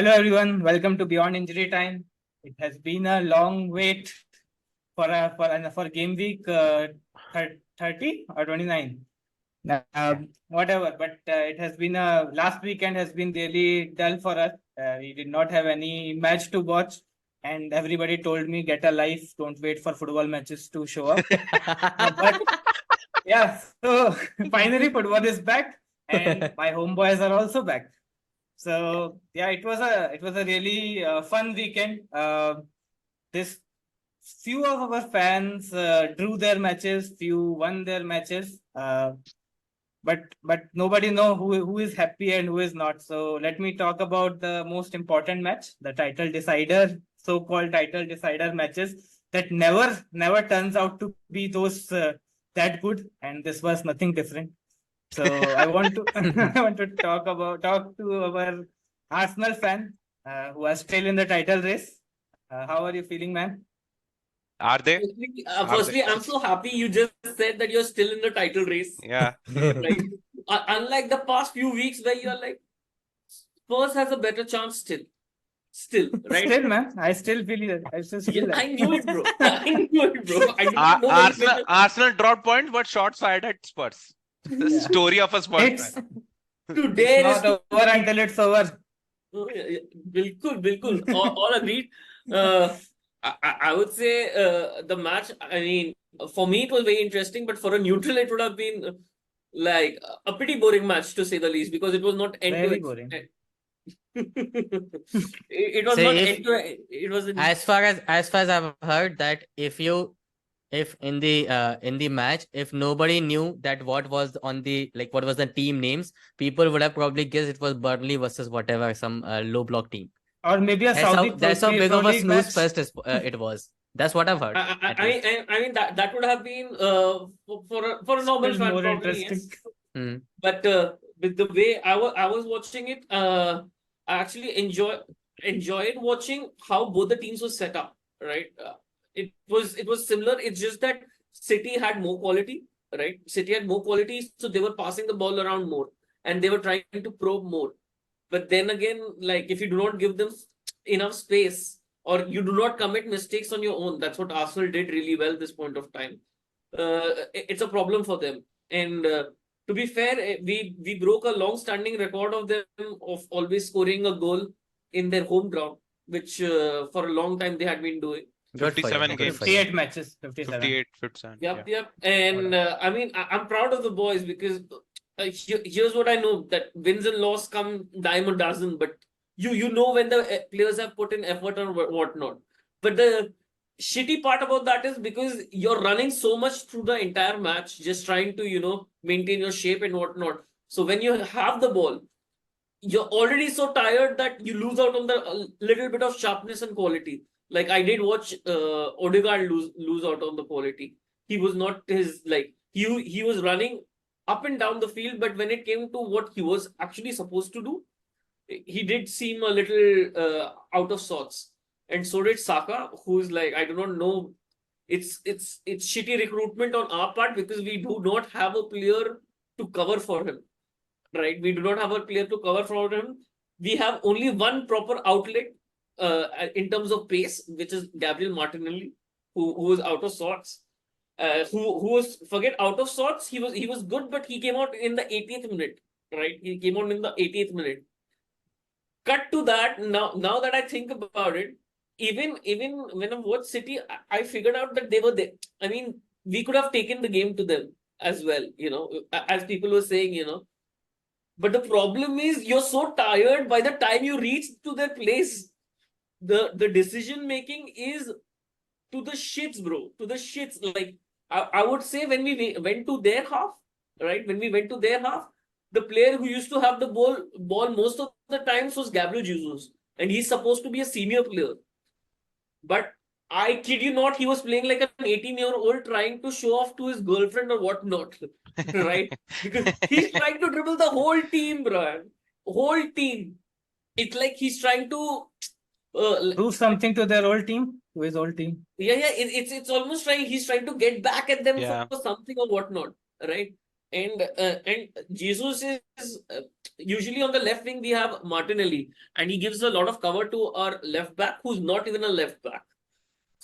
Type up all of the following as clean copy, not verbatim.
Hello everyone, welcome to Beyond Injury Time. It has been a long wait for game week 30 or 29. Whatever, but it has been last weekend has been really dull for us. We did not have any match to watch, and everybody told me get a life, don't wait for football matches to show up. But yeah, so finally football is back, and my homeboys are also back. So yeah, it was a really fun weekend. This few of our fans drew their matches, few won their matches. But nobody know who is happy and who is not. So let me talk about the most important match, the title decider, so-called title decider matches that never turns out to be those that good, and this was nothing different. So I want to I want to talk to our Arsenal fan who are still in the title race. How are you feeling, man? Are they? Firstly, I'm so happy you just said that you're still in the title race. Yeah. Right? Unlike the past few weeks where you're like, Spurs has a better chance still. Right? Still, man. I still feel it. I still feel that. I knew it, bro. I knew it, bro. I didn't know Arsenal dropped points, but shots fired at Spurs. The Yeah. story of a Spurs It's fan. today not over until it's over. Bilkul. All agreed. I would say the match, I mean, for me it was very interesting, but for a neutral it would have been like a pretty boring match to say the least, because it was not end to Very end. boring. It was not end to end. It was as far as I've heard that if in the match, if nobody knew that what was the team names, people would have probably guessed it was Burnley versus whatever, some low block team. Or maybe a That's how big of a snooze match. fest it was. That's what I've heard. I mean that would have been for a normal fan more probably, interesting. yes. But with the way I was watching it, I actually enjoyed watching how both the teams were set up. Right, it was similar. It's just that City had more quality. Right, City had more quality, so they were passing the ball around more, and they were trying to probe more. But then again, like if you do not give them enough space, or you do not commit mistakes on your own, that's what Arsenal did really well this point of time. It's a problem for them. And to be fair, we broke a long-standing record of them of always scoring a goal in their home ground, which for a long time they had been doing. 57 games. 58 matches. 57. 57. Yep. And I mean, I'm proud of the boys because here's what I know, that wins and loss come dime a dozen, but you know when the players have put in effort or whatnot. But the shitty part about that is because you're running so much through the entire match, just trying to maintain your shape and whatnot. So when you have the ball, you're already so tired that you lose out on the little bit of sharpness and quality. Like I did watch Odegaard lose out on the quality. He was not his he was running up and down the field, but when it came to what he was actually supposed to do, he did seem a little out of sorts. And so did Saka, who's like, I do not know. It's shitty recruitment on our part because we do not have a player to cover for him. Right? We do not have a player to cover for him. We have only one proper outlet in terms of pace, which is Gabriel Martinelli, who is out of sorts. Who was, forget out of sorts, he was good, but he came out in the 80th minute, right? He came out in the 80th minute. Cut to that, now that I think about it, even when I watched City, I figured out that they were there. I mean, we could have taken the game to them as well, as people were saying, But the problem is you're so tired by the time you reach to their place. The decision making is to the shits, bro. To the shits. Like I would say when we went to their half, right? When we went to their half, the player who used to have the ball most of the times was Gabriel Jesus. And he's supposed to be a senior player. But I kid you not, he was playing like an 18-year-old trying to show off to his girlfriend or whatnot. Right? Because he's trying to dribble the whole team, bro. Whole team. It's like he's trying to prove something to their old team, to his old team. Yeah. It's almost like he's trying to get back at them for something or whatnot, right? And Jesus is usually on the left wing. We have Martinelli, and he gives a lot of cover to our left back, who's not even a left back,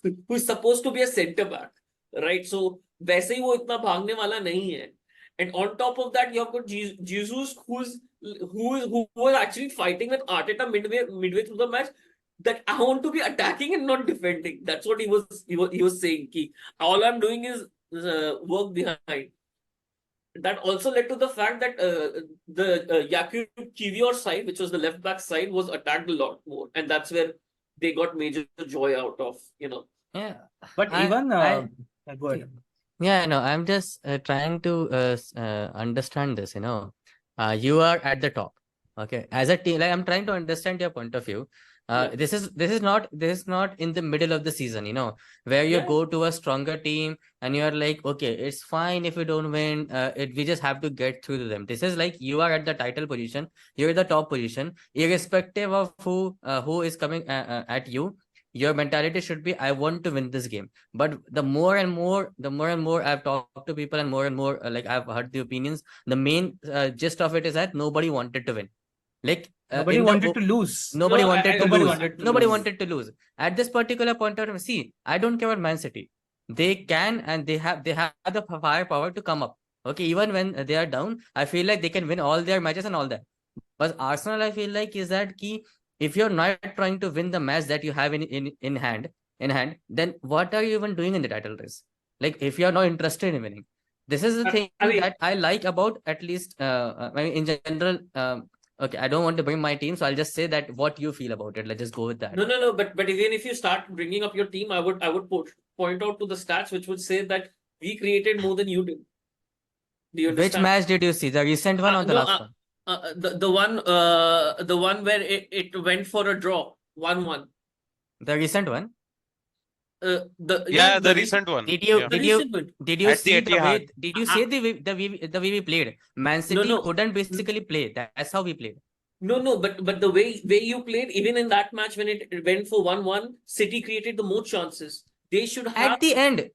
who is supposed to be a centre back, right? So वैसे ही वो इतना भागने वाला नहीं है. And on top of that, you have got Jesus, who was actually fighting with Arteta midway through the match. That I want to be attacking and not defending. That's what he was saying. Ki, all I'm doing is work behind. That also led to the fact that the Jakub Kivior side, which was the left back side, was attacked a lot more, and that's where they got major joy out of. Yeah. But I- even I- go ahead. Yeah, no, I'm just trying to understand this, you are at the top. Okay. As a team, like I'm trying to understand your point of view. This is not in the middle of the season, where you Yeah. go to a stronger team and you're like, okay, it's fine if we don't win. We just have to get through to them. This is like you are at the title position, you're the top position, irrespective of who is coming at you. Your mentality should be, I want to win this game. But the more and more I've talked to people, and more like I've heard the opinions, the main gist of it is that nobody wanted to win. Like Nobody wanted to lose. nobody No, wanted to nobody lose. wanted to Nobody lose. wanted to lose. At this particular point of time, see, I don't care about Man City. They can, and they have the firepower to come up. Okay, even when they are down, I feel like they can win all their matches and all that. But Arsenal, I feel like, is that key. If you're not trying to win the match that you have in hand, then what are you even doing in the title race? Like, if you're not interested in winning, this is the thing I mean- that I like about, at least I mean, in general. Okay, I don't want to bring my team, so I'll just say that what you feel about it. Let's just go with that. No. But even if you start bringing up your team, I would point out to the stats which would say that we created more than you did. Do you Which understand? match did you see? The recent one or the No, last one? the one where it went for a draw, 1-1. The recent one. The recent one. Did you Yeah. the recent one. did you At the see the way? Etihad. Did you see the way we played? Man City no. couldn't basically play. That's how we played. No, but the way you played, even in that match when it went for 1-1, City created the more chances. They should have. At the end,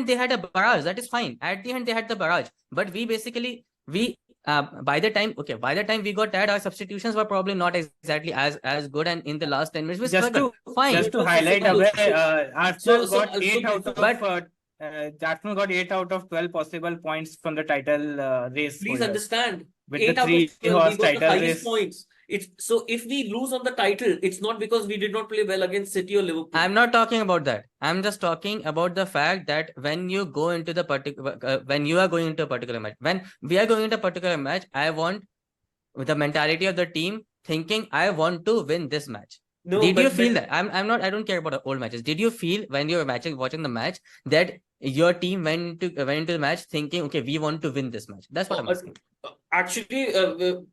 they had a barrage. That is fine. At the end, they had the barrage. But we basically by the time we got tired, our substitutions were probably not exactly as good. And in the last 10 minutes, we struggled. Fine. Just to highlight, Arsenal got 8 out of Arsenal got 8 out of 12 possible points from the title race. Please understand. With 8 the out of 3 12, we horse got the title highest race. points. So if we lose on the title, it's not because we did not play well against City or Liverpool. I'm not talking about that. I'm just talking about the fact that when you go into the particular, when you are going into a particular match, when we are going into a particular match, I want with the mentality of the team thinking, I want to win this match. No, Did you feel that? I don't care about the old matches. Did you feel when you were watching the match that your team went into the match thinking, okay, we want to win this match? That's what I'm asking. Actually,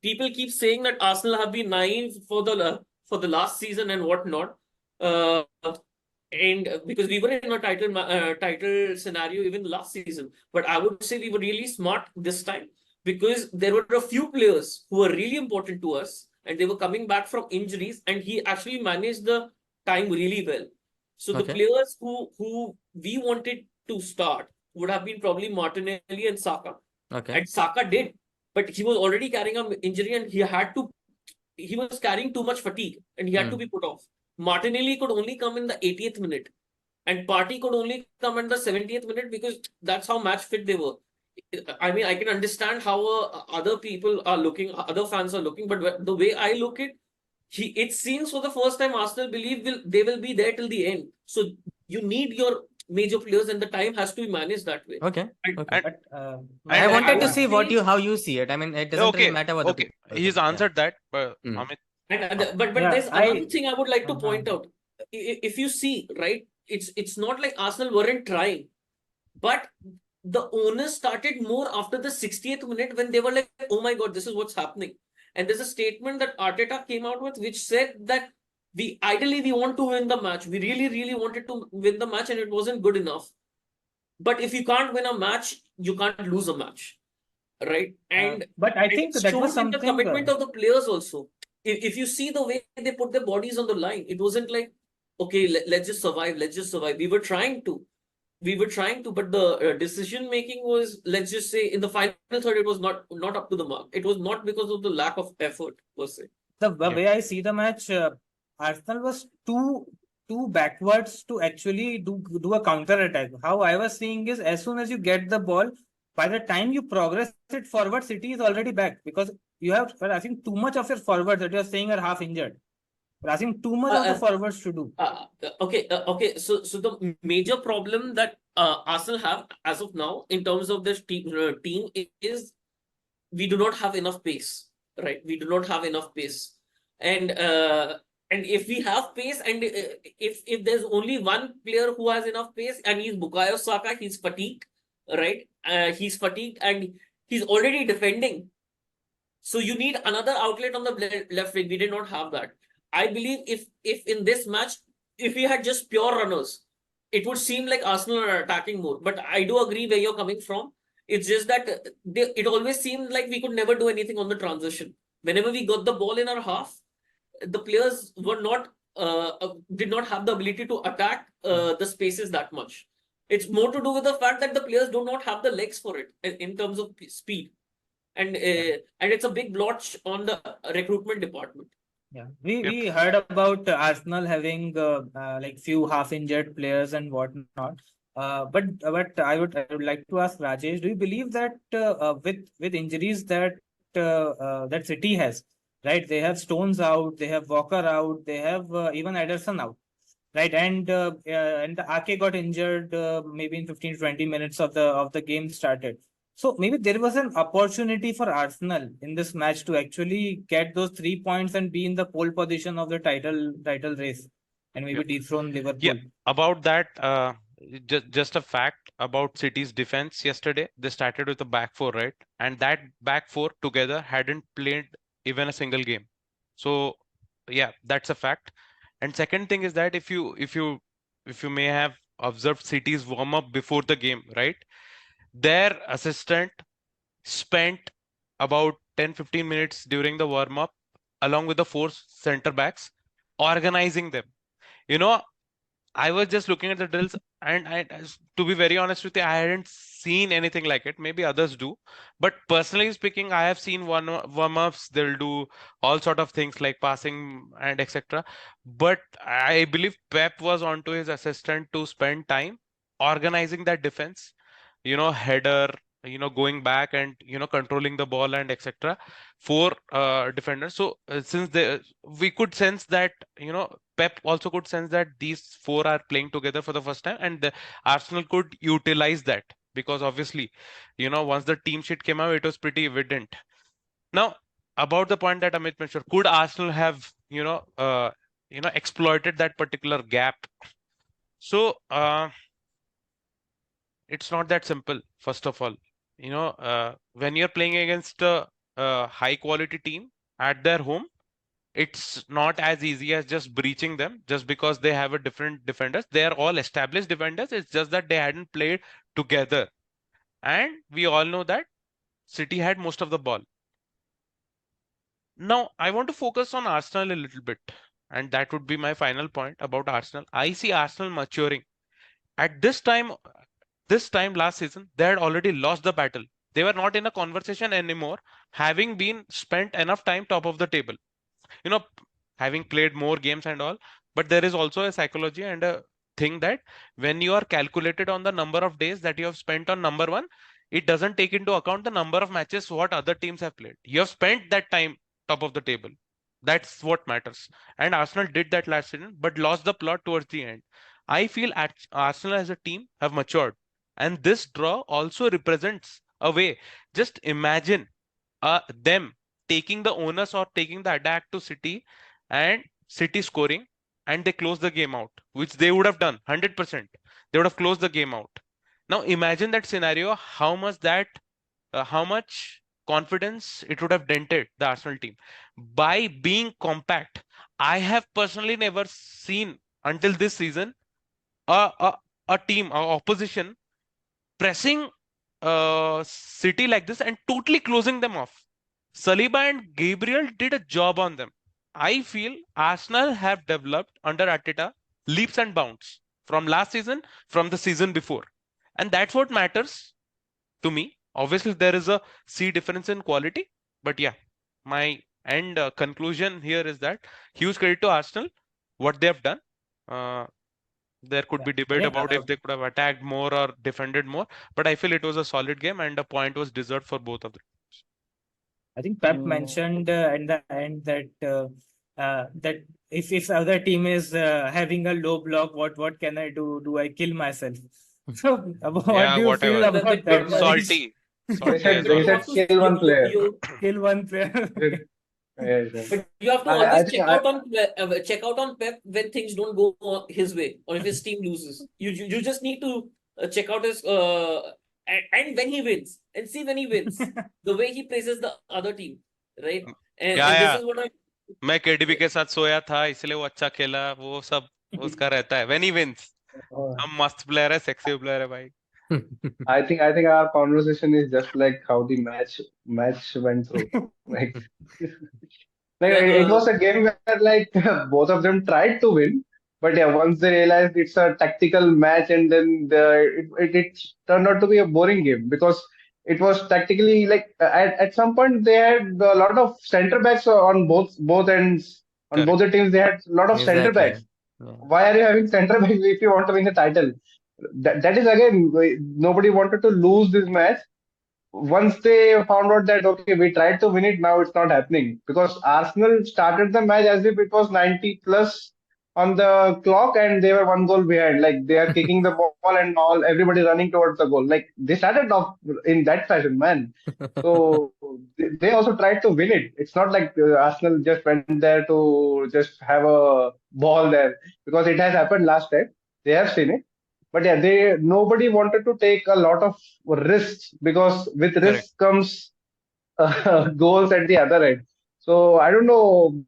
people keep saying that Arsenal have been naive for the last season and whatnot, and because we were in a title scenario even last season. But I would say we were really smart this time because there were a few players who were really important to us, and they were coming back from injuries, and he actually managed the time really well. So the players who we wanted to start would have been probably Martinelli and Saka. Okay. And Saka did. But he was already carrying an injury and he was carrying too much fatigue and he had to be put off. Martinelli could only come in the 80th minute and Partey could only come in the 70th minute because that's how match fit they were. I mean, I can understand how other people are looking, other fans are looking, but the way I look at it seems for the first time Arsenal believe they will be there till the end. So you need your major players and the time has to be managed that way. Okay. But, I wanted to would see say- how you see it. I mean, it doesn't really matter what the Okay, people he's think. answered that. But Mm. Amit, But Yeah, there's another thing I would like to point out. If you see, right, it's not like Arsenal weren't trying, but the owners started more after the 60th minute when they were like, oh my God, this is what's happening. And there's a statement that Arteta came out with which said that we want to win the match. We really wanted to win the match and it wasn't good enough. But if you can't win a match, you can't lose a match. Right? And but I think it that was shows in the something. commitment of the players also. If you see the way they put their bodies on the line, it wasn't like, okay, let's just survive. We were trying to. we were trying to, but the decision making was, let's just say, in the final third, it was not up to the mark. It was not because of the lack of effort per se. The Yeah. way I see the match, Arsenal was too backwards to actually do a counter attack. How I was seeing is, as soon as you get the ball, by the time you progress it forward, City is already back, because you have, I think, too much of your forwards that you are saying are half injured. You're asking too much of the forwards to do. Okay. So the major problem that Arsenal have as of now in terms of this team is we do not have enough pace, right? We do not have enough pace, and if we have pace, and if there's only one player who has enough pace, and he's Bukayo Saka, he's fatigued, right? He's fatigued and he's already defending. So you need another outlet on the left wing. We did not have that. I believe if in this match, if we had just pure runners, it would seem like Arsenal are attacking more. But I do agree where you're coming from. It's just that it always seemed like we could never do anything on the transition. Whenever we got the ball in our half, the players were not did not have the ability to attack the spaces that much. It's more to do with the fact that the players do not have the legs for it in terms of speed, and it's a big blotch on the recruitment department. Yeah, we heard about Arsenal having like few half injured players and whatnot. But I would like to ask Rajesh, do you believe that with injuries that that City has, right? They have Stones out, they have Walker out, they have even Ederson out, right? And Ake got injured maybe in 15 to 20 minutes of the game started. So maybe there was an opportunity for Arsenal in this match to actually get those 3 points and be in the pole position of the title race, and maybe dethrone Liverpool. Yeah, about that, just a fact about City's defense yesterday. They started with a back four, right? And that back four together hadn't played even a single game. So yeah, that's a fact. And second thing is that if you may have observed City's warm up before the game, right? Their assistant spent about 10-15 minutes during the warm up along with the four center backs organizing them. You know, I was just looking at the drills, and to be very honest with you, I hadn't seen anything like it. Maybe others do, but personally speaking, I have seen warm-ups. They'll do all sort of things like passing and etc. But I believe Pep was onto his assistant to spend time organizing that defense. Header, going back and controlling the ball and etc. for defenders. So since we could sense that Pep also could sense that these four are playing together for the first time, and the Arsenal could utilize that, because obviously once the team sheet came out, it was pretty evident. Now, about the point that Amit mentioned, could Arsenal have exploited that particular gap? So it's not that simple. First of all, when you're playing against a high quality team at their home, it's not as easy as just breaching them just because they have a different defenders. They are all established defenders. It's just that they hadn't played together. And we all know that City had most of the ball. Now, I want to focus on Arsenal a little bit. And that would be my final point about Arsenal. I see Arsenal maturing. At this time last season, they had already lost the battle. They were not in a conversation anymore, having been spent enough time top of the table. Having played more games and all, but there is also a psychology and a thing that when you are calculated on the number of days that you have spent on number one, it doesn't take into account the number of matches what other teams have played. You have spent that time top of the table. That's what matters. And Arsenal did that last season, but lost the plot towards the end. I feel Arsenal as a team have matured, and this draw also represents a way. Just imagine them taking the onus or taking the attack to City, and City scoring, and they close the game out, which they would have done 100%. They would have closed the game out. Now imagine that scenario, how much confidence it would have dented the Arsenal team. By being compact, I have personally never seen until this season a team, a opposition pressing City like this and totally closing them off. Saliba and Gabriel did a job on them. I feel Arsenal have developed under Arteta leaps and bounds from last season, from the season before. And that's what matters to me. Obviously, there is a sea difference in quality, but yeah, my end conclusion here is that huge credit to Arsenal, what they have done. There could be I debate think about if they could have attacked more or defended more, but I feel it was a solid game and a point was deserved for both of them. I think Pep Mm. mentioned in the end that if other team is having a low block, what can I do? Do I kill myself? So what Yeah, do you feel whatever. about that? Manish? Salty. They Salty as said they you always. have said to kill one player. Kill one player. Yes, yes. But you have to I always think check out on Pep when things don't go his way or if his team loses. You just need to check out his and when he wins and see when he wins the way he praises the other team, right? And Yeah, and this yeah. is what I मैं KDB के साथ सोया था इसलिए वो अच्छा खेला वो सब उसका रहता है when he wins हम मस्त प्लेयर है सेक्सी प्लेयर है भाई I think our conversation is just like how the match went through. Like it was a game where like both of them tried to win, but yeah, once they realized it's a tactical match, and then it turned out to be a boring game because it was tactically like at some point they had a lot of center backs on both ends on both the teams. They had a lot of center Exactly. backs. Yeah. Why are you having center backs if you want to win the title? That is again nobody wanted to lose this match. Once they found out that okay, we tried to win it, now it's not happening because Arsenal started the match as if it was 90 plus on the clock and they were one goal behind. Like they are kicking the ball and all, everybody running towards the goal. Like they started off in that fashion, man. So they also tried to win it. It's not like Arsenal just went there to just have a ball there because it has happened last time. They have seen it. But yeah, nobody wanted to take a lot of risks because with Correct. risk comes goals at the other end. So I don't know.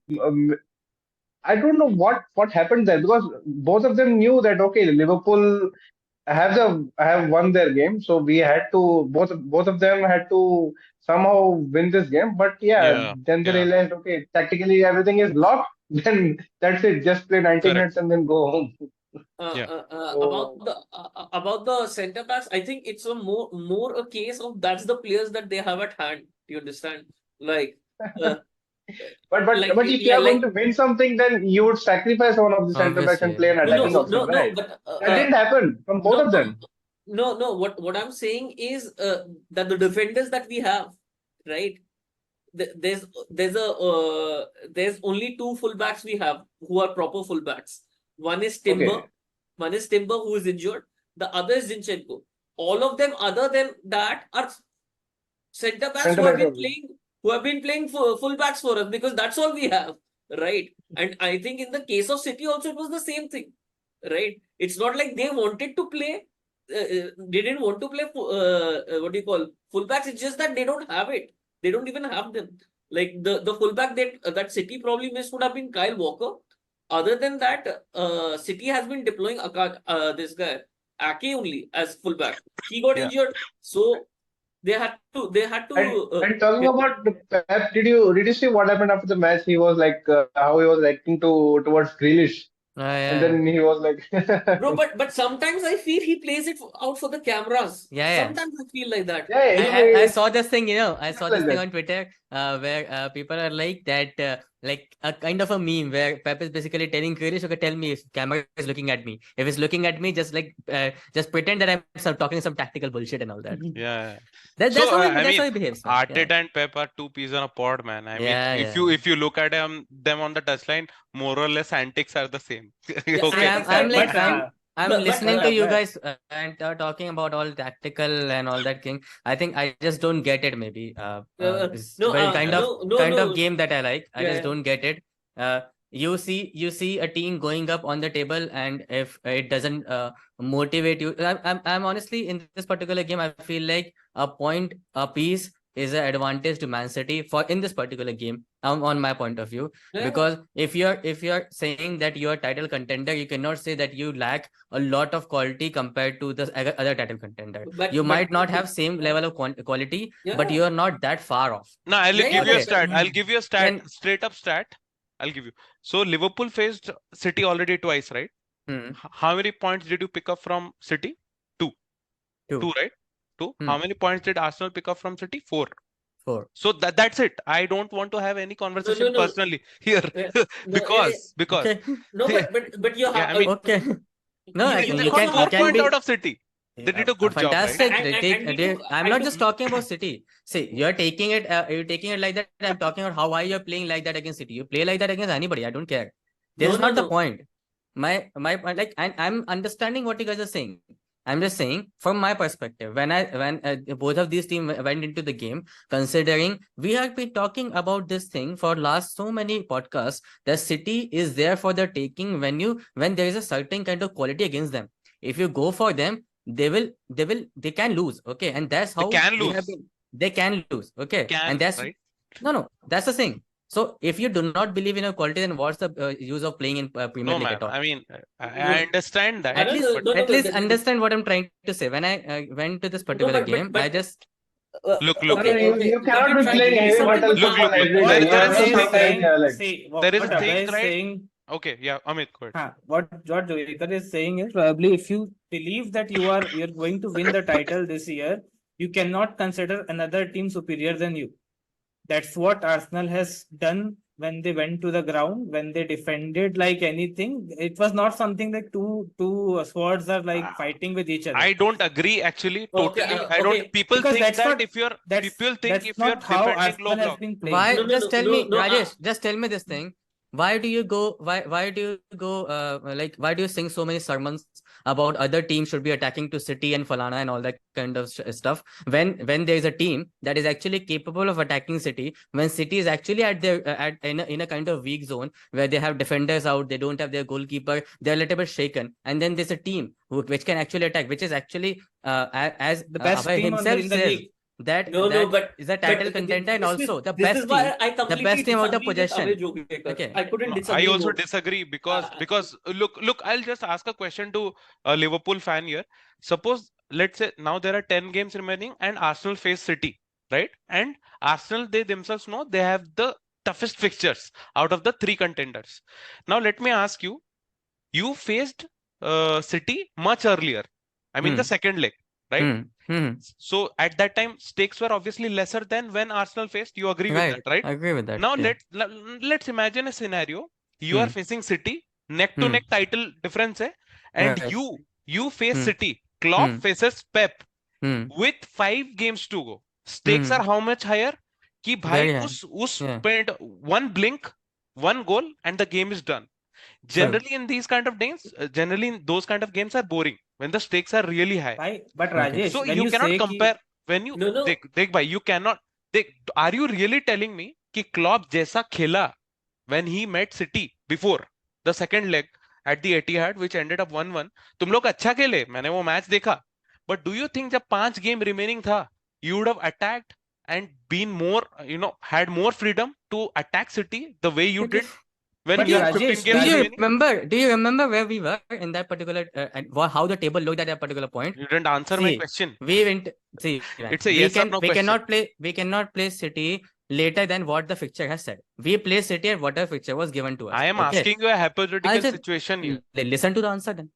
I don't know what happened there because both of them knew that okay, Liverpool have won their game, so we had to both of them had to somehow win this game. But yeah, then they Yeah. realized okay, tactically everything is locked. Then that's it. Just play 90 Correct. minutes and then go home. Yeah. about the centre backs, I think it's a more a case of that's the players that they have at hand. Do you understand? Like, But like if you yeah, are like going to win something, then you would sacrifice one of the center backs and play an attacking option, right? but That didn't happen from both of them. No. What I'm saying is that the defenders that we have, right? There's only two fullbacks we have who are proper fullbacks. One is Timber. Okay. One is Timber who is injured. The other is Zinchenko. All of them, other than that, are centre backs Centre who have backs been playing for fullbacks for us because that's all we have, right? And I think in the case of City also it was the same thing, right? It's not like they wanted to play. They didn't want to play what do you call fullbacks. It's just that they don't have it. They don't even have them. Like the fullback that City probably missed would have been Kyle Walker. Other than that, City has been deploying this guy Ake only as fullback. He got injured, so they had to. And talking about the Pep, did you see what happened after the match? He was like how he was acting towards Grealish, and then he was like, Bro, but sometimes I feel he plays it out for the cameras. Yeah. Sometimes I feel like that. yeah, I saw this thing, I saw this like thing that. on Twitter where people are like that, like a kind of a meme where Pep is basically telling Grealish, okay, tell me if camera is looking at me. If it's looking at me, just pretend that I'm talking some tactical bullshit and all that. Yeah. That's So, how I he mean, behaves. Man. Arteta and Pep are two peas in a pod, man. I mean, Yeah, if you look at them on the touchline, more or less antics are the same. Yeah, Okay. I'm like But, I'm but- listening but- to you guys and talking about all tactical and all that thing. I think I just don't get it. Maybe it's kind of game that I like. I just don't get it. You see a team going up on the table, and if it doesn't motivate you, I'm honestly in this particular game, I feel like a point a piece is an advantage to Man City for in this particular game. On my point of view, because if you're saying that you're a title contender, you cannot say that you lack a lot of quality compared to the other title contender. You might not have same level of quality, but you're not that far off. No, I'll Yeah, give you a yeah, stat. but- I'll give you a stat, Then- straight up stat. I'll give you. So Liverpool faced City already twice, right? Hmm. How many points did you pick up from City? 2. 2, right? 2. Hmm. How many points did Arsenal pick up from City? 4. 4. So that's it. I don't want to have any conversation no. personally here No, because Okay. no, but you yeah, have I mean, Okay. No, You- I- you they can you got also can 4 you can points be out of City. They did a good job, right? fantastic. And- They and- take. and They, you- I'm I not do- just talking about City. See, you're taking it. You're taking it like that. I'm talking about how why you're playing like that against City. You play like that against anybody. I don't care. This is No, not the no. point. My like I'm understanding what you guys are saying. I'm just saying from my perspective when both of these teams went into the game, considering we have been talking about this thing for last so many podcasts, the City is there for the taking when there is a certain kind of quality against them. If you go for them, they can lose. Okay, and that's They how can we have lose. been. They can lose. Okay, Can, and that's right? no, that's the thing. So if you do not believe in your quality, then what's the use of playing in Premier No, League man. at all? I mean, I No. understand that, At least, No, no, at no, least the- understand what I'm trying to say. When I went to this particular game, I just Look, No, okay, you what cannot you're be trying playing to do heavy something metal with football that. every What day. You there have is to a thing, sometimes like. see, there is what a Abhay thing, is right? saying, Okay, yeah, Amit, go ahead. what Joyker is saying is probably if you believe that you're going to win the title this year, you cannot consider another team superior than you. That's what Arsenal has done when they went to the ground, when they defended like anything. It was not something like two swords are like fighting with each other. I don't agree actually Okay, totally. I don't. okay. People Because think that's that not if you're that's not how defending low Arsenal has block, been playing. why No, just tell me, no, Rajesh, just tell me this thing. Why do you go? Why do you go? Like why do you sing so many sermons about other teams should be attacking to City and Falana and all that kind of stuff? When there is a team that is actually capable of attacking City, when City is actually at their in a kind of weak zone where they have defenders out, they don't have their goalkeeper, they're a little bit shaken, and then there's a team which can actually attack, which is actually as The best Abhay team himself in the says league. that No, that is a title contender and also the best team. I The completely best team out of disagree with possession. Abhay Jogekar. Okay. I couldn't no, I disagree also more. disagree Uh, because look, I'll just ask a question to a Liverpool fan here. Suppose let's say now there are 10 games remaining and Arsenal face City, right? And Arsenal they themselves know they have the toughest fixtures out of the 3 contenders. Now let me ask you, you faced City much earlier. I mean the second leg, right? So at that time stakes were obviously lesser than when Arsenal faced. You agree with Right. that, right? I agree with that. Now yeah. let's imagine a scenario. You are facing City, neck to neck title difference hai, and Right. you face Hmm. City. Klopp Hmm. faces Pep Hmm. with 5 games to go. Stakes are how much higher? कि भाई Very high. उस Yeah. point one blink, one goal, and the game is done. Generally in these kind of games, generally in those kind of games are boring when the stakes are really high. Why? But Okay. Rajesh, So when you you cannot say compare when you No. देख भाई you cannot are you really telling me कि Klopp जैसा खेला when he met City before the second leg at the Etihad which ended up 1-1 तुम लोग अच्छा खेले मैंने वो मैच देखा but do you think जब 5 गेम remaining था you would have attacked and been more had more freedom to attack City the way you did when But you have Rajesh, 15 games Do you remaining? Do you remember where we were in that particular and how the table looked at that particular point? You didn't answer my See, question. we went. See, man, It's a yes or no we question. cannot play City later than what the fixture has said. We play City at whatever fixture was given to us. I am okay? asking you a hypothetical I'll just situation here. listen to the answer then.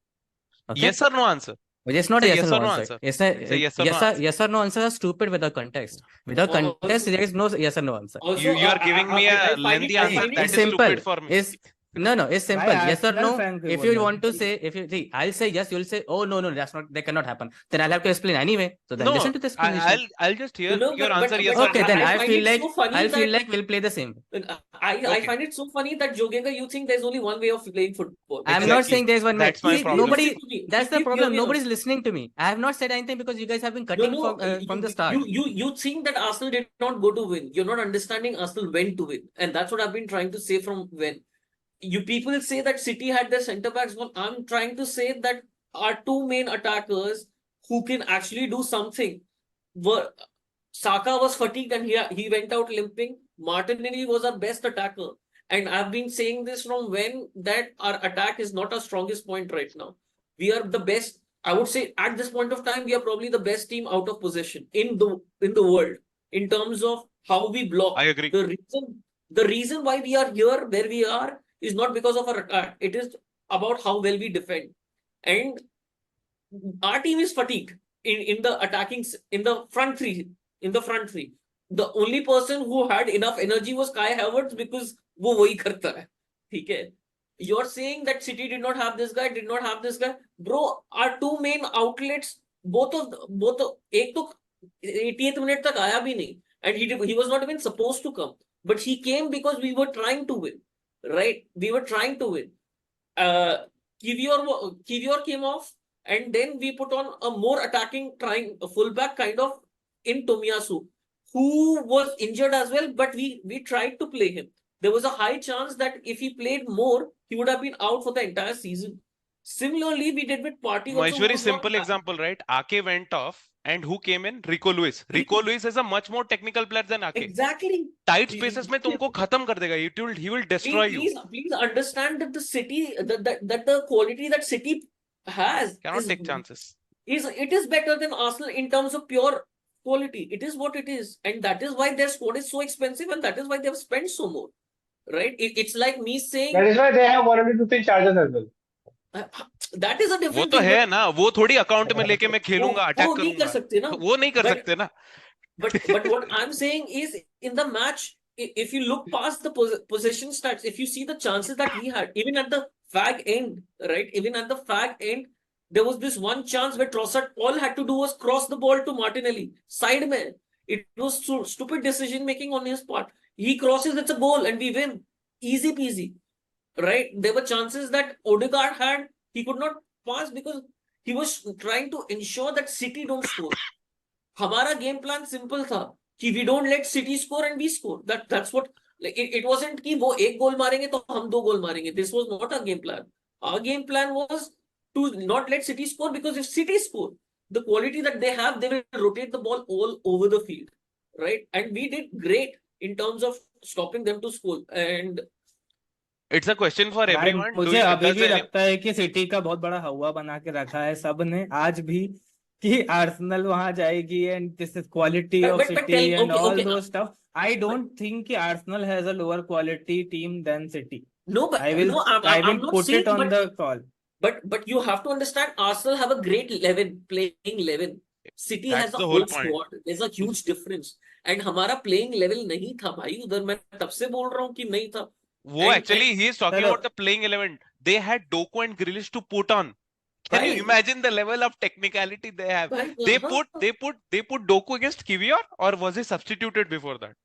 Okay? Yes or no answer? It's not It's a yes or no answer. It's It's a yes or no answer. yes or no answer are stupid without context. Without context, there is no yes or no answer. Also, You are giving me a lengthy answer that It's is simple. stupid for me. No, it's simple. Why Yes or Arsenal no. fan क्यों If you बोल want रहे to say, if you see, I'll say yes. You'll say, oh no, that cannot happen. Then I'll have to explain anyway. So then No, listen to the explanation. I'll just hear No, your but- answer but- yes but or Okay, no. then I I find feel it like so funny I'll feel that- like we'll play the same. I Okay. find it so funny that Jogekar, you think there's only one way of playing football. I'm not Exactly. saying there's one way. That's my See, problem. nobody. Listen to me. That's the Hear problem. me out. Nobody's listening to me. I have not said anything because you guys have been cutting from the start. You think that Arsenal did not go to win. You're not understanding Arsenal went to win. And that's what I've been trying to say from when. You people say that City had their centre backs. Well, I'm trying to say that our 2 main attackers who can actually do something were Saka was fatigued and he went out limping. Martinelli was our best attacker. And I've been saying this from when that our attack is not our strongest point right now. We are the best. I would say at this point of time, we are probably the best team out of possession in the world in terms of how we block. I agree. The reason why we are here where we are is not because of our attack. It is about how well we defend. And our team is fatigued. in the attacking in the front three. The only person who had enough energy was Kai Havertz because वो वही करता है. ठीक है. You're saying that City did not have this guy, bro. Our two main outlets, both एक तो 80th minute तक आया भी नहीं, and he was not even supposed to come, but he came because we were trying to win, right? We were trying to win. Kivior came off, and then we put on a more attacking, trying a fullback kind of in Tomiyasu, who was injured as well, but we tried to play him. There was a high chance that if he played more, he would have been out for the entire season. Similarly, we did with Partey. Maheshwari, simple example, right? Ake went off, and who came in? Rico Lewis. Rico Lewis is a much more technical player than Ake. Exactly. Tight spaces में तुमको खत्म कर देगा. He will destroy you. Please understand that the City, that the quality that City has Cannot take chances. It is better than Arsenal in terms of pure quality. It is what it is, and that is why their squad is so expensive, and that is why they have spent so more. Right? It's like me saying That is why they have 150 charges as well. that is a different वो तो thing, है ना, वो थोड़ी account में लेके मैं खेलूंगा, अटैक वो नहीं कर करूंगा. सकते ना. वो नहीं कर सकते ना. But what I'm saying is, in the match, if you look past the possession stats, if you see the chances that we had, even at the fag end, right? Even at the fag end, there was this one chance where Trossard, all had to do was cross the ball to Martinelli, side man. It was stupid decision making on his part. He crosses, it's a goal, and we win. Easy peasy, right? There were chances that Odegaard had, he could not pass because he was trying to ensure that City don't score. हमारा game plan simple था कि we don't let City score and we score. That's what, like, it wasn't कि वो एक गोल मारेंगे तो हम दो गोल मारेंगे. This was not our game plan. Our game plan was to not let City score, because if City score, the quality that they have, they will rotate the ball all over the field, right? And we did great in terms of stopping them to score. And It's a question for भाई, everyone. मुझे अभी भी लगता है कि city का बहुत बड़ा हवा बना के रखा है सबने आज भी कि आर्सेनल वहां जाएगी and this is quality of City and all those stuff. I don't think कि Arsenal has a lower quality team than City. no, but I will no, I'm not put saying, it on the call. But you have to understand, Arsenal have a great 11, playing 11. City That's has a the whole whole point. squad. There's a huge difference. And हमारा playing level नहीं था भाई उधर. मैं तब से बोल रहा हूँ कि नहीं था. वो actually he is talking चलो. about the playing 11. They had Doku and Grealish to put on. Can you भाई, imagine the level of technicality they have? भाई, They हाँ. put Doku against Kiwior, or was he substituted before that?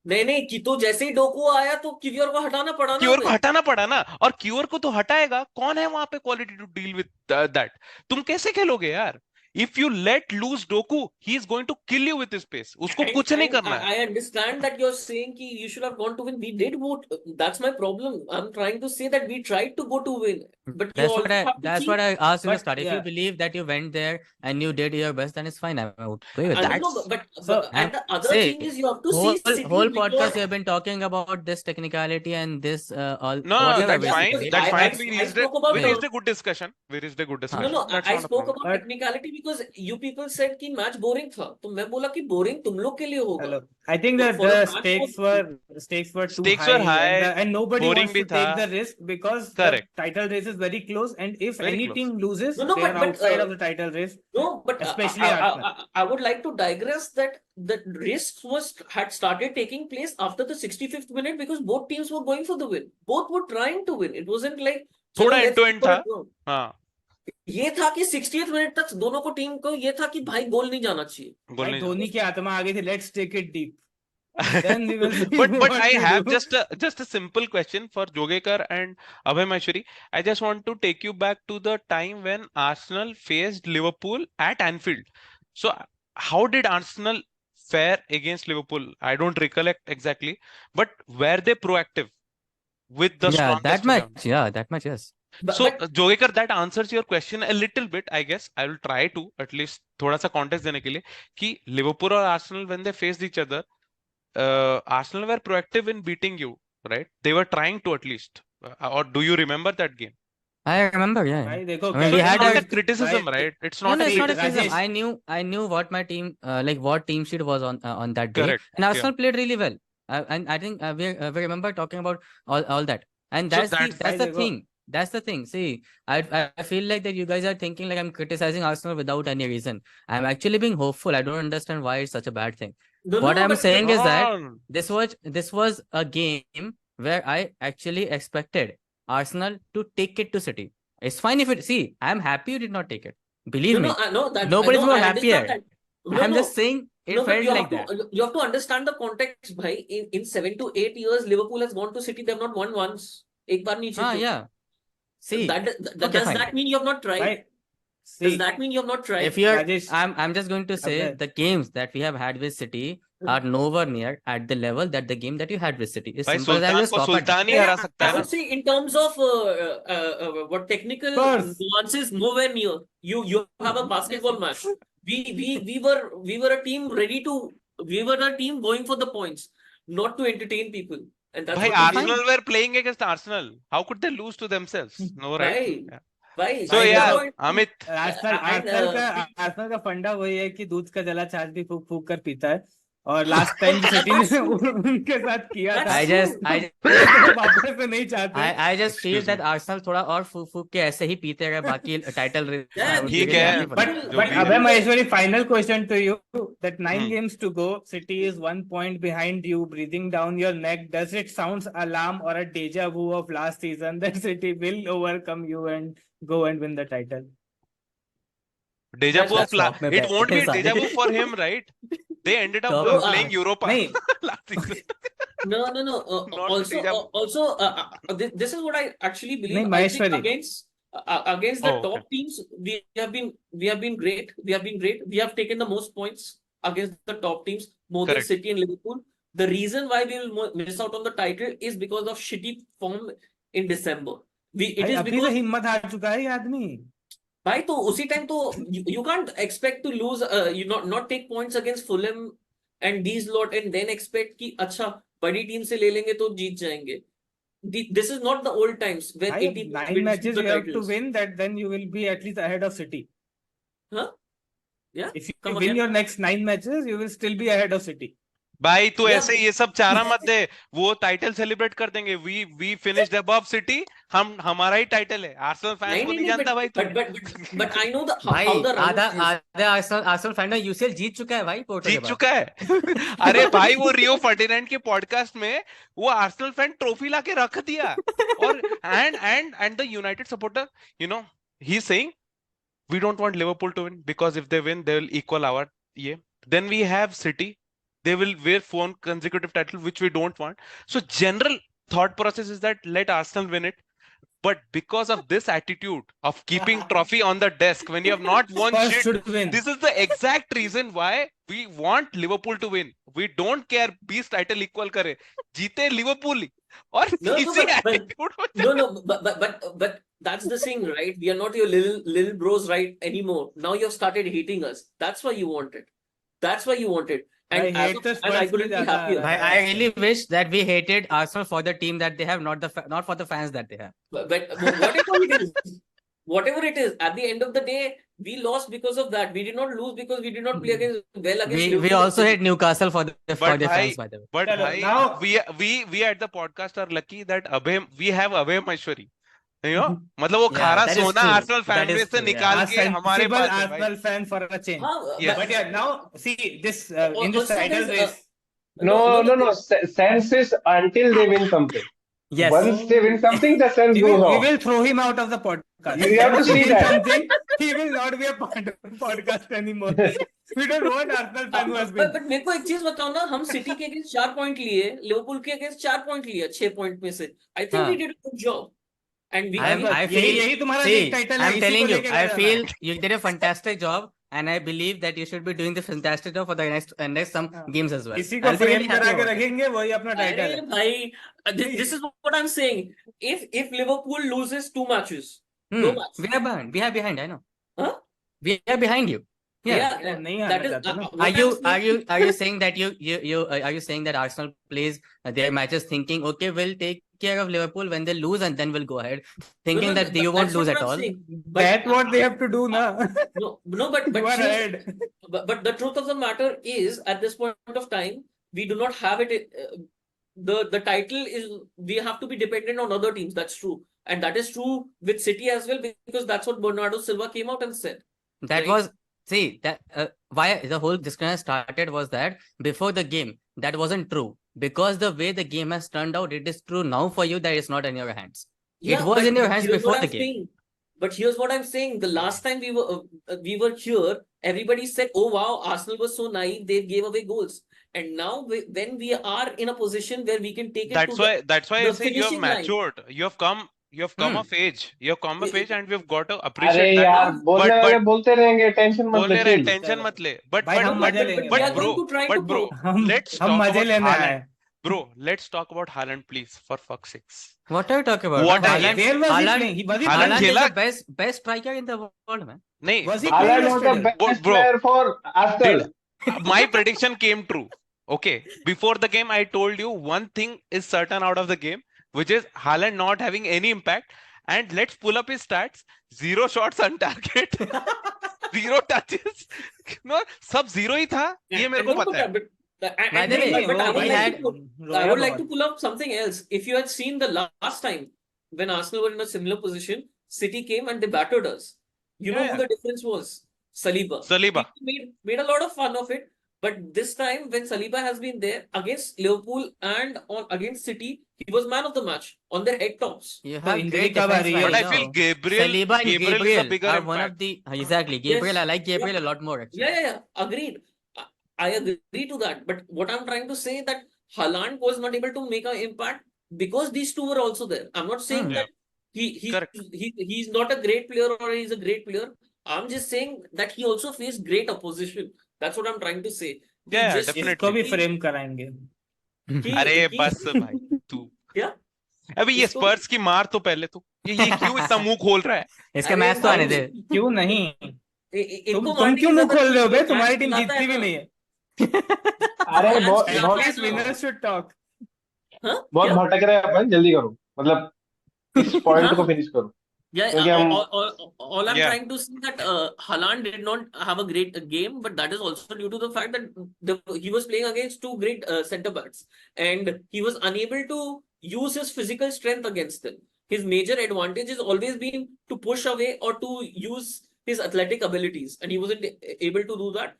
नहीं कि तो जैसे ही Docu आया तो किवियर को हटाना पड़ा ना क्यूर को हमें. हटाना पड़ा ना, और क्यूर को तो हटाएगा कौन है वहां पे quality to deal with that. तुम कैसे खेलोगे यार? If you let loose Doku, he is going to kill you with his pace. उसको कुछ नहीं करना है. I understand that you're saying कि you should have gone to win. We did vote. That's my problem. I'm trying to say that we tried to go to win. But That's what I asked in the But, start. If you yeah. believe that you went there and you did your best, then it's fine. I would agree with I that. don't know, but So, and the other say, thing is you have to see City whole because- podcast you have been talking about this technicality and this all. No, whatever that's fine. basically. That's I fine. We spoke raised about a good discussion. We raised a good discussion. No, That's I not a spoke problem. about technicality because you people said कि match boring था. तो मैं बोला कि boring तुम लोग के लिए होगा. Hello. I think that For the the match stakes were too Stakes high, were high, and nobody boring wants to भी था. take the risk because Correct. the title race is very close, and if Very any close. team loses, No, they are but, outside of the title race. No, but Especially Arsenal. I would like to digress that the risk had started taking place after the 65th minute because both teams were going for the win. Both were trying to win. It wasn't like थोड़ा चलो, end to let's end go था. for it. हाँ. ये था कि 60th minute तक दोनों को टीम को ये था कि भाई गोल नहीं जाना चाहिए. गोल भाई नहीं धोनी की आत्मा आ गई थी, let's take it deep. Then we will see but what I we have do. just a simple question for Jogekar and Abhay Maheshwari. I just want to take you back to the time when Arsenal faced Liverpool at Anfield. So how did Arsenal fare against Liverpool? I don't recollect exactly, but were they proactive with the Yeah, strongest that 11? much. Yeah, that much. Yes. So Jogekar, that answers your question a little bit, I guess. I will try to at least थोड़ा सा context देने के लिए कि Liverpool और Arsenal when they faced each other, Arsenal were proactive in beating you, right? They were trying to at least. Or do you remember that game? I remember. Yeah. भाई देखो I mean, So we it's had not a a criticism, भाई, right? It's No, not no, a it's not a Rajesh. criticism. I knew what my team like what team sheet was on that day, Correct, and Arsenal played really well. And I think we remember talking about all that, and So that's that's- the भाई देखो, thing. That's the thing. See, I feel like that you guys are thinking like I'm criticizing Arsenal without any reason. I'm actually being hopeful. I don't understand why it's such a bad thing. What I'm but saying is that No, this was a game where I actually expected Arsenal to take it to City. It's fine if it. See, I'm happy you did not take it. Believe me, nobody's more I understand happier. that. No, I'm no, just saying it no, but felt like that. you have to understand the context, bhai. In 7 to 8 years, Liverpool has gone to City. They have not won once. एक बार नहीं जीते. Yeah. See, Does fine. that mean you have not tried? Right. Does See, that mean you have not tried? if you're, Rajesh, I'm just going to say Abhay. the games that we have had with City are nowhere near at the level that the game that you had with City. It's भाई simple as that. Sultan Just को stop at that. सुल्तान ही हरा सकता I है ना. would say in terms of what technical Spurs. nuances, nowhere near. You have a basketball match. We were a team ready to. We were a team going for the points, not to entertain people. And that's भाई what we did. Arsenal were playing against Arsenal. How could they lose to themselves? No, right? Right. Yeah. Why? So Right, yeah, so- point- Amit. Arsenal का फंडा वही है कि दूध का जला छाछ भी फूक फूक कर पीता है और लास्ट टाइम जो सिटी ने उनके साथ किया था I just वो वापस से नहीं चाहते I just feel Excuse that me. Arsenal थोड़ा और फूक के ऐसे ही पीते रहे बाकी टाइटल ठीक है, but भी Abhay है। Maheshwari, final question to you, that 9 Hmm. games to go, City is 1 point behind you, breathing down your neck. Does it sounds alarm or a deja vu of last season that City will overcome you and go and win the title? Deja vu That's of not my it bet. won't be a Sorry. deja vu for him, right? They ended up Top playing of- Europa नहीं, last season. No. Not deja vu. This is what I actually believe. नहीं, I think Maheshwari. against the Oh, okay. top teams, we have been great. We have been great. We have taken the most points against the top teams, more than Correct. City and Liverpool. The reason why we will miss out on the title is because of shitty form in December. It भाई is अभी से because हिम्मत हार चुका है ये आदमी. भाई तो उसी टाइम तो you can't expect to lose you not take points against Fulham and these lot and then expect कि अच्छा बड़ी टीम से ले लेंगे तो जीत जाएंगे. This is not the old times where भाई 80 9 wins matches the you have to titles. win, that then you will be at least ahead of City. Huh? Yeah. If you Come win again. your next 9 matches, you will still be ahead of City. भाई तू Yeah, ऐसे ये सब चारा मत दे. वो title celebrate कर देंगे. We finished above City. हमारा ही टाइटल है. आर्सेनल फैंस को नहीं जानता भाई तू. but I know भाई how the run is. आधा आर्सेनल फैन यूसीएल जीत चुका है भाई पोर्टो के जीत बाद. चुका है. अरे भाई वो रियो फर्डिनेंड के पॉडकास्ट में वो आर्सेनल फैन ट्रॉफी लाके रख दिया. और and the United supporter, you know, he's saying we don't want Liverpool to win because if they win they will equal our ये. Then we have City. They will wear 4 consecutive titles, which we don't want. So general thought process is that let Arsenal win it. But because of this attitude of keeping trophy on the desk when you have not won Spurs shit, should win. this is the exact reason why we want Liverpool to win. We don't care 20 title equal करे. जीते Liverpool ही. और No, इसी but attitude but that's the thing, right? We are not your little bros right anymore. Now you have started hating us. That's why you want it. That's why you want it. I And hate the and I Spurs couldn't be में happier. ज्यादा. I really wish that we hated Arsenal for the team that they have, not for the fans that they have. But whatever it is, at the end of the day, we lost because of that. We did not lose because we did not play against against We Liverpool. also hate Newcastle for their bhai, fans, by the way. But Chalo, bhai, now- we at the podcast are lucky that we have Abhay Maheshwari. You know, मतलब वो Yeah, खारा that is सोना true. Arsenal fan That is base से true, yeah. निकाल A के हमारे sensible पास है भाई. Arsenal fan for a change. Huh, Yes. But yeah, now see this in this Also title there's, race. No. Sense is until they win something. Yes. Once they win something, the sense We goes will off. throw him out of the podcast. You have to Once he see wins that. something, he will not be a part of the podcast anymore. We don't want Arsenal fan who has been. but मेरे को एक चीज बताओ ना, हम city के against 4 point लिए, Liverpool के अगेंस्ट 4 पॉइंट लिए 6 पॉइंट में से. I think we did a good job. And we I feel, यही तुम्हारा see, league title है, I'm इसी telling को you, लेके I लड़ रहा feel you did a fantastic job, and I believe that you should be doing the fantastic job for the next some games as well. इसी को I'll be frame really happy करा के about it. रखेंगे, वही अपना title अरे है. भाई, this is what I'm saying. If Liverpool loses 2 matches, Hmm, no match. we are behind. I know. Huh? We are behind you. Yeah. नहीं that आना is चाहता ना. what Are you saying that are you saying that Arsenal plays their matches thinking, okay, we'll take care of Liverpool when they lose and then we'll go ahead, thinking that you won't that's lose what at I'm all? saying. That's what they have to do now. But You are here's- ahead. but the truth of the matter is, at this point of time, we do not have it. The title is, we have to be dependent on other teams. That's true. and that is true with City as well, because that's what Bernardo Silva came out and said. That Right. was, see, that why the whole discussion started was that before the game, that wasn't true. Because the way the game has turned out, it is true now for you that it's not in your hands. It was but in your hands here's before what the I'm game. saying. But here's what I'm saying. The last time we were here, everybody said, "Oh wow, Arsenal was so naive; they gave away goals." And now, when we are in a position where we can take it to That's why I the say you have finishing line. matured. You have come of age. You have come of age, and we've got to अरे appreciate that. यार बोलने But वाले बोलते रहेंगे, tension मत बोल ले, ले रहे chill. टेंशन मत ले. But भाई हम मजे लेंगे we but are भाई। going to try to bro, हम let's हम talk मजे about लेने Haaland. आए हैं। Bro, let's talk about Haaland, please, for fuck's sakes. What are you talking about? What man? are Haaland, Where was he Haaland, playing? He was he Haaland Haaland playing? is खेला- the best striker in the world, man. नहीं, Was he but- playing Haaland was the yesterday? best Bro, player for Arsenal. my prediction came true. Okay, before the game, I told you one thing is certain out of the game, which is Haaland not having any impact. And let's pull up his stats: 0 shots on target, 0 touches. No, सब 0 ही था. ये मेरे को पता है. By the way, but I वो would भाई like had- to I would like to pull up something else. If you had seen the last time when Arsenal were in a similar position, City came and they battered us. You know Yeah, who the difference was? Saliba. Saliba. He made a lot of fun of it. But this time, when Saliba has been there against Liverpool and against City, he was man of the match on their head tops. You So have injury great cover, defense, But yeah, I man, feel no? Gabriel Saliba and is a Gabriel bigger are impact. one of the exactly. Gabriel, I like Gabriel a lot more actually. Yeah. Agreed. I agree to that. But what I'm trying to say that Haaland was not able to make an impact because these two were also there. I'm not saying Hmm. that Correct. he's not a great player or he's a great player. I'm just saying that he also faced great opposition. That's what I'm trying to say. He Yeah, just- definitely. इसको भी he- frame कराएंगे। अरे he- बस भाई तू क्या? अभी ये इसको- स्पर्स की मार तो पहले तो ये क्यों इतना मुंह खोल रहा है? इसका अरे मैच तो आने भाई, दे। क्यों नहीं? इनको तुम मारने क्यों की मुंह जरूरत खोल रहे हो बे? नहीं है, तुम्हारी मैच टीम दिलाता जीतती है भी ना। नहीं है। अरे मैच बहुत दिलाता बहुत है At least ना। winners should talk. हाँ? बहुत क्या? भटक रहे हैं अपन, जल्दी करो, मतलब इस पॉइंट को फिनिश करो। Yeah, क्योंकि हम all I'm Yeah. trying to say that Haaland did not have a great game, but that is also due to the fact that he was playing against two great centre backs, and he was unable to use his physical strength against them. His major advantage has always been to push away or to use his athletic abilities, and he wasn't able to do that.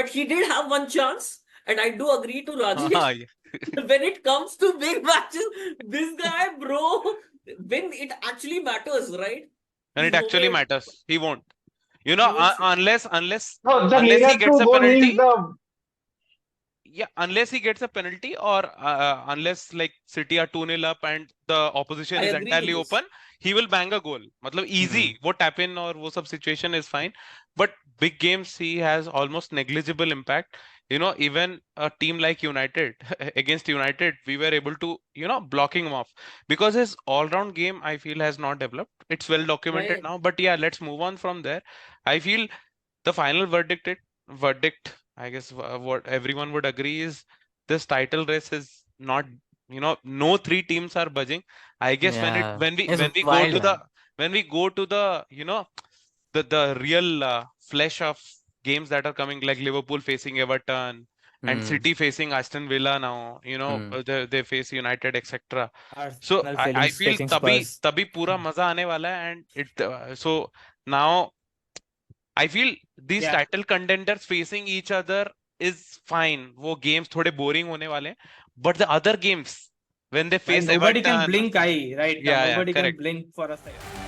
But he did have one chance, and I do agree to Rajesh. हाँ, ये- When it comes to big matches, this guy, bro, when it actually matters, right? and it He's actually nowhere- matters. He won't. You know, He won't unless no, the unless he needed gets to a go penalty. means the Yeah, unless he gets a penalty or unless like City are 2-0 up and the opposition I is agree to entirely this. open, he will bang a goal. मतलब easy, वो tap in और वो सब situation is fine. But big games he has almost negligible impact. You know, even a team like United against United, we were able to blocking him off because his all-round game I feel has not developed. It's well documented Yeah. now. But yeah, let's move on from there. I feel the final verdict, I guess what everyone would agree is this title race is not, no three teams are budging. I guess Yeah, when we it's go wild, to the man. when we go to the the real flesh of games that are coming, like Liverpool facing Everton and Hmm. City facing Aston Villa now, they face United, etc. So Arsenal I feel facing तभी Spurs. पूरा मजा आने वाला है, and it so now I feel these Yeah. title contenders facing each other is fine. वो games थोड़े boring होने वाले हैं, but the other games when they Like face nobody can Everton, blink eye right now. Yeah, Nobody can correct. blink for a second.